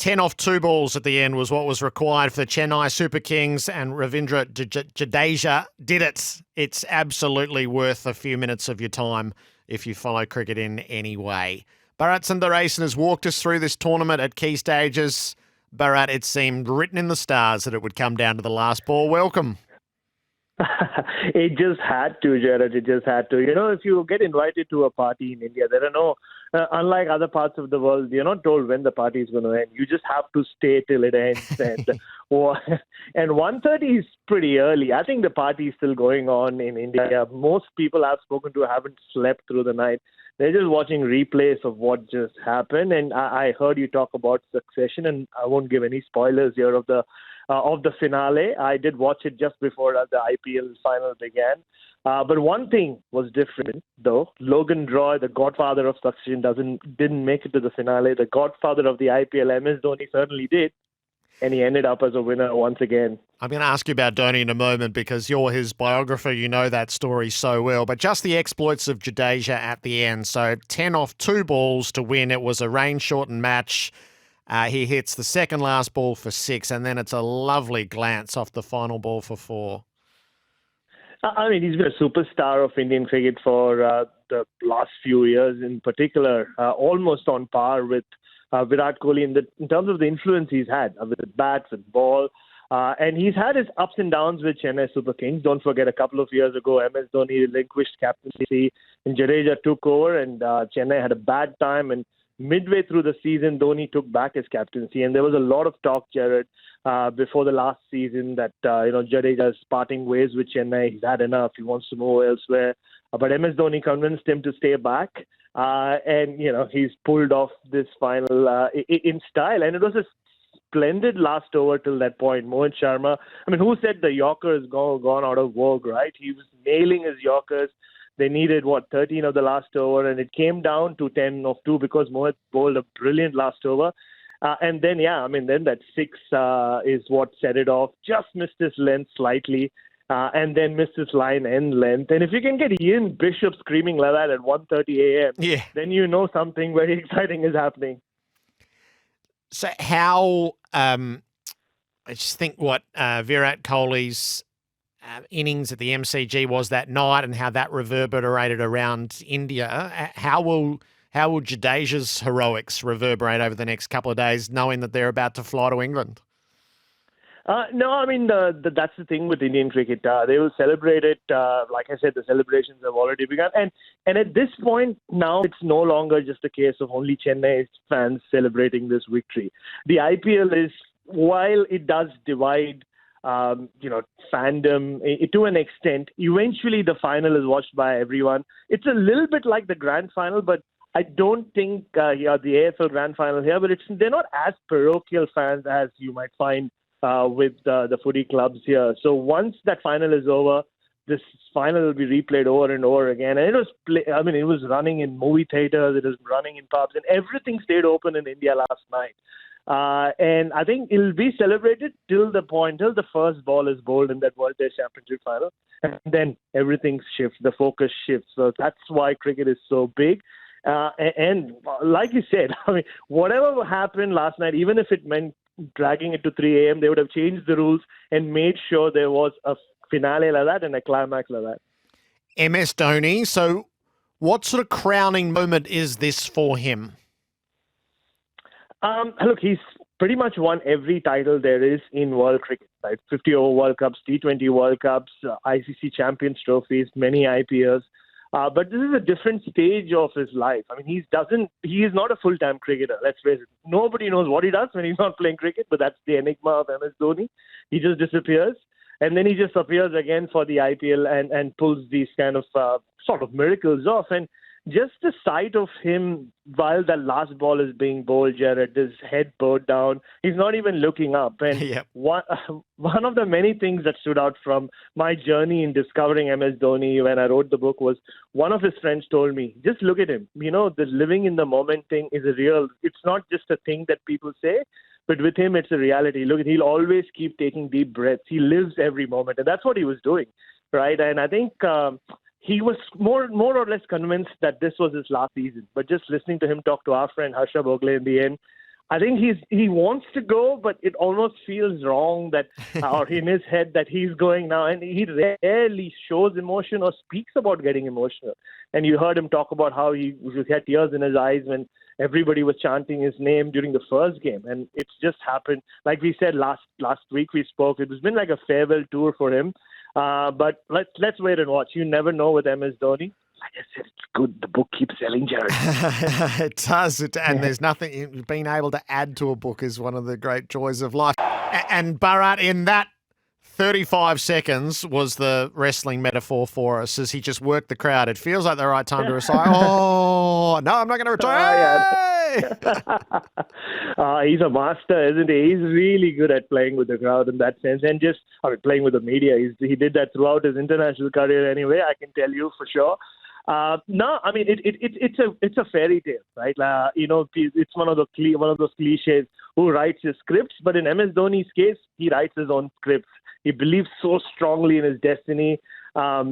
10 off 2 balls at the end was what was required for the Chennai Super Kings, and Ravindra Jadeja did it. It's absolutely worth a few minutes of your time if you follow cricket in any way. Bharat Sundaresan has walked us through this tournament at key stages. Bharat, it seemed written in the stars that it would come down to the last ball. Welcome. It just had to, Gerard. It just had to. If you get invited to a party in India, there are no, unlike other parts of the world, you're not told when the party is going to end. You just have to stay till it ends. And 1:30 is pretty early. I think the party is still going on in India. Most people I've spoken to haven't slept through the night. They're just watching replays of what just happened. And I heard you talk about Succession, and I won't give any spoilers here of the finale. I did watch it just before the IPL final began. But one thing was different, though. Logan Roy, the godfather of Succession, didn't make it to the finale. The godfather of the IPL, MS Dhoni, certainly did. And he ended up as a winner once again. I'm going to ask you about Dhoni in a moment because you're his biographer. You know that story so well. But just the exploits of Jadeja at the end. So 10 off 2 balls to win. It was a rain-shortened match. He hits the second last ball for 6, and then it's a lovely glance off the final ball for 4. I mean, he's been a superstar of Indian cricket for the last few years in particular, almost on par with Virat Kohli in terms of the influence he's had with bats and ball. And he's had his ups and downs with Chennai Super Kings. Don't forget, a couple of years ago, MS Dhoni relinquished captaincy and Jadeja took over, and Chennai had a bad time. And midway through the season, Dhoni took back his captaincy. And there was a lot of talk, Gerard, before the last season that, Jadeja is parting ways with Chennai. He's had enough. He wants to move elsewhere. But MS Dhoni convinced him to stay back. And he's pulled off this final in style. And it was a splendid last over till that point. Mohit Sharma, I mean, who said the Yorker has gone out of vogue, right? He was nailing his Yorkers. They needed, 13 of the last over, and it came down to 10 of 2 because Mohit bowled a brilliant last over. And then, then that 6 is what set it off. Just missed his length slightly. And then missed his line end length. And if you can get Ian Bishop screaming like that at 1:30 a.m., then you know something very exciting is happening. So how, I just think what Virat Kohli's innings at the MCG was that night and how that reverberated around India. How will Jadeja's heroics reverberate over the next couple of days, knowing that they're about to fly to England? No, I mean, that's the thing with Indian cricket. They will celebrate it. Like I said, the celebrations have already begun. And at this point now, it's no longer just a case of only Chennai fans celebrating this victory. The IPL is, while it does divide, fandom to an extent, eventually the final is watched by everyone. It's a little bit like the grand final, but I don't think the AFL grand final here, but they're not as parochial fans as you might find with the footy clubs here. So once that final is over, this final will be replayed over and over again. And it was running in movie theaters, it was running in pubs, and everything stayed open in India last night. And I think it'll be celebrated till the first ball is bowled in that World Test Championship final. And then everything shifts, the focus shifts. So that's why cricket is so big. And like you said, I mean, whatever happened last night, even if it meant dragging it to 3 a.m., they would have changed the rules and made sure there was a finale like that and a climax like that. MS Dhoni, so what sort of crowning moment is this for him? Look, he's pretty much won every title there is in world cricket, right? 50-over World Cups, T20 World Cups, ICC Champions Trophies, many IPLs. But this is a different stage of his life. I mean, he is not a full-time cricketer, let's face it. Nobody knows what he does when he's not playing cricket, but that's the enigma of MS Dhoni. He just disappears, and then he just appears again for the IPL and pulls these kind of sort of miracles off. And just the sight of him while the last ball is being bowled, Gerard, his head bowed down, he's not even looking up. And one of the many things that stood out from my journey in discovering MS Dhoni when I wrote the book was one of his friends told me, just look at him. The living in the moment thing is it's not just a thing that people say, but with him, it's a reality. Look, he'll always keep taking deep breaths. He lives every moment. And that's what he was doing, right? And I think he was more or less convinced that this was his last season. But just listening to him talk to our friend Harsha Bhogle in the end, I think he wants to go, but it almost feels wrong that, or in his head that he's going now. And he rarely shows emotion or speaks about getting emotional. And you heard him talk about how he had tears in his eyes when everybody was chanting his name during the first game. And it's just happened. Like we said last week we spoke, it has been like a farewell tour for him. But let's wait and watch. You never know with MS Dhoni. Like I said, it's good. The book keeps selling, Gerard. It does. And there's nothing, being able to add to a book is one of the great joys of life. And Bharat, in that 35 seconds was the wrestling metaphor for us as he just worked the crowd. It feels like the right time to recite, oh, no, I'm not going to retire. He's a master, isn't he? He's really good at playing with the crowd in that sense, and just playing with the media. He did that throughout his international career anyway, I can tell you for sure. No, I mean it's a fairy tale, right? It's one of those cliches. Who writes his scripts? But in MS Dhoni's case, he writes his own scripts. He believes so strongly in his destiny. A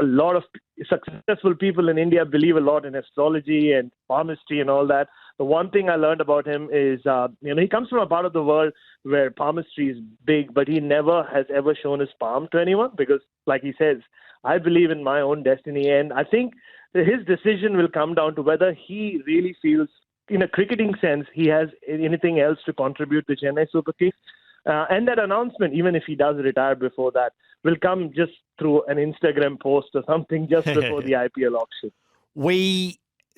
lot of successful people in India believe a lot in astrology and palmistry and all that. The one thing I learned about him is, he comes from a part of the world where palmistry is big, but he never has ever shown his palm to anyone because, like he says, I believe in my own destiny. And I think his decision will come down to whether he really feels, in a cricketing sense, he has anything else to contribute to Chennai Super Kings. And that announcement, even if he does retire before that, will come just through an Instagram post or something just before the IPL auction.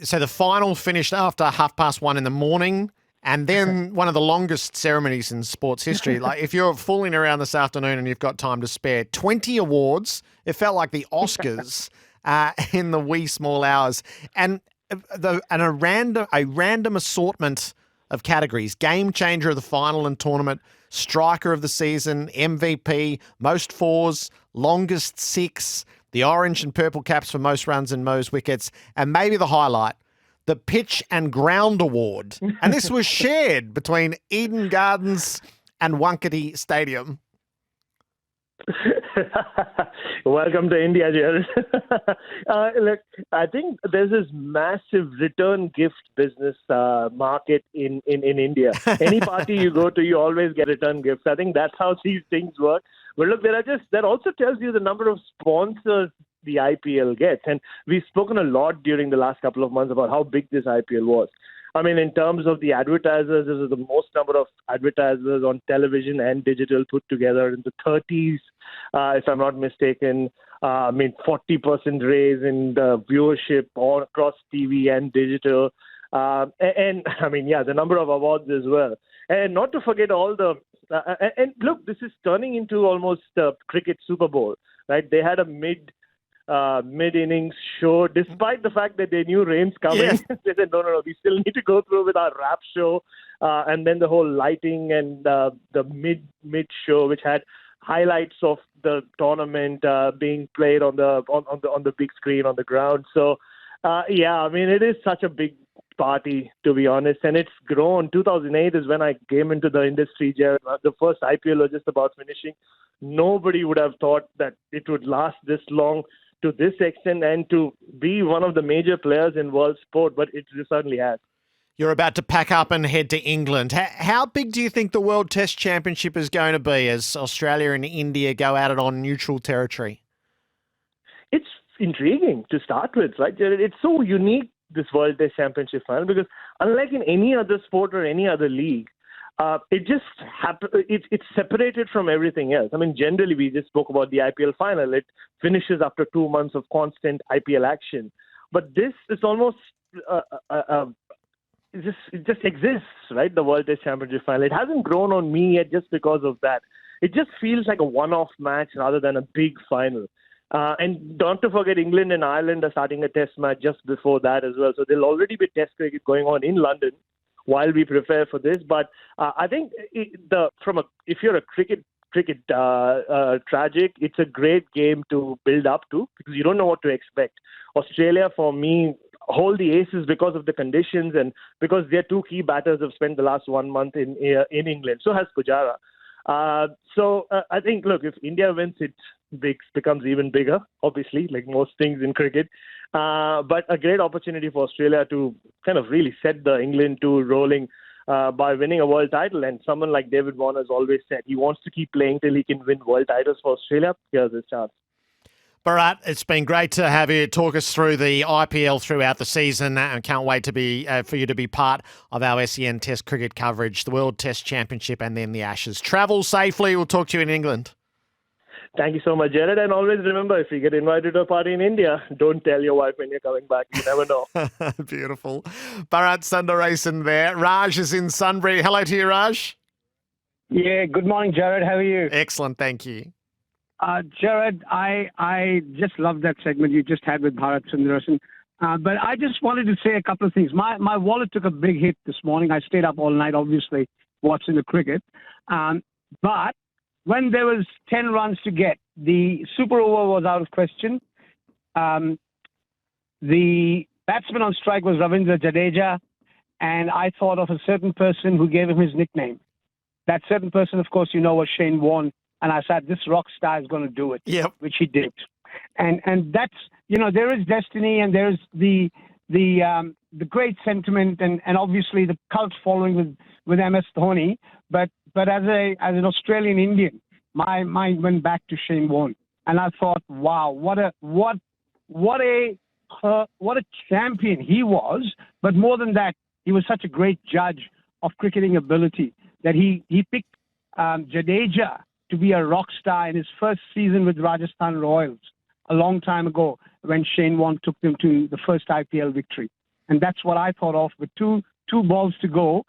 So the final finished after 1:30 in the morning, and then one of the longest ceremonies in sports history. Like if you're fooling around this afternoon and you've got time to spare, 20 awards. It felt like the Oscars in the wee small hours, and a random assortment of categories: game changer of the final and tournament, striker of the season, MVP, most fours, longest six, the orange and purple caps for most runs and most wickets, and maybe the highlight, the pitch and ground award. And this was shared between Eden Gardens and Wankhede Stadium. Welcome to India, Gerard. Look, I think there's this massive return gift business market in India. Any party you go to, you always get return gifts. I think that's how these things work. But look, that also tells you the number of sponsors the IPL gets. And we've spoken a lot during the last couple of months about how big this IPL was. I mean, in terms of the advertisers, this is the most number of advertisers on television and digital put together in the 30s, if I'm not mistaken. 40% raise in the viewership all across TV and digital. The number of awards as well. And not to forget all the... and look, this is turning into almost a cricket Super Bowl, right? They had a mid-innings show, despite the fact that they knew rain's coming. Yes. They said, no, we still need to go through with our rap show. And then the whole lighting and the mid show, which had highlights of the tournament being played on the big screen on the ground. So, it is such a big party, to be honest. And it's grown. 2008 is when I came into the industry, Gerard. The first IPL was just about finishing. Nobody would have thought that it would last this long, to this extent, and to be one of the major players in world sport, but it certainly has. You're about to pack up and head to England. How big do you think the World Test Championship is going to be as Australia and India go at it on neutral territory? It's intriguing to start with, right? It's so unique, this World Test Championship final, because unlike in any other sport or any other league, it just it's separated from everything else. I mean, generally, we just spoke about the IPL final. It finishes after 2 months of constant IPL action. But this is almost, it just exists, right? The World Test Championship final. It hasn't grown on me yet just because of that. It just feels like a one-off match rather than a big final. And don't to forget, England and Ireland are starting a test match just before that as well. So there'll already be test cricket going on in London while we prepare for this. But I think if you're a cricket tragic, it's a great game to build up to because you don't know what to expect. Australia, for me, hold the aces because of the conditions and because their two key batters have spent the last 1 month in England. So has Pujara. I think, look, if India wins, it becomes even bigger, obviously, like most things in cricket. But a great opportunity for Australia to kind of really set the England tour rolling. by winning a world title. And someone like David Warner has always said he wants to keep playing till he can win world titles for Australia. Here's his chance. Bharat, it's been great to have you talk us through the IPL throughout the season, and can't wait to be for you to be part of our SEN Test cricket coverage, the World Test Championship, and then the Ashes. Travel safely. We'll talk to you in England. Thank you so much, Gerard. And always remember, if you get invited to a party in India, don't tell your wife when you're coming back. You never know. Beautiful. Bharat Sundaresan there. Raj is in Sunbury. Hello to you, Raj. Yeah, good morning, Gerard. How are you? Excellent, thank you. Gerard, I just love that segment you just had with Bharat Sundaresan. But I just wanted to say a couple of things. My wallet took a big hit this morning. I stayed up all night, obviously, watching the cricket. But when there was 10 runs to get, the super over was out of question. The batsman on strike was Jadeja, and I thought of a certain person who gave him his nickname. That certain person, of course, was Shane Warne. And I said, this rock star is going to do it, yep. Which he did. And that's, there is destiny, and there's the great sentiment, and obviously the cult following with MS Dhoni. But as an Australian Indian, my mind went back to Shane Warne, and I thought, wow, what a champion he was. But more than that, he was such a great judge of cricketing ability that he picked Jadeja to be a rock star in his first season with Rajasthan Royals a long time ago, when Shane Warne took them to the first IPL victory. And that's what I thought of with two balls to go.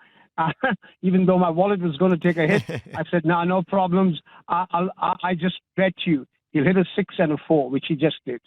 Even though my wallet was going to take a hit, I said, no problems. I just bet you he'll hit a 6 and a 4, which he just did.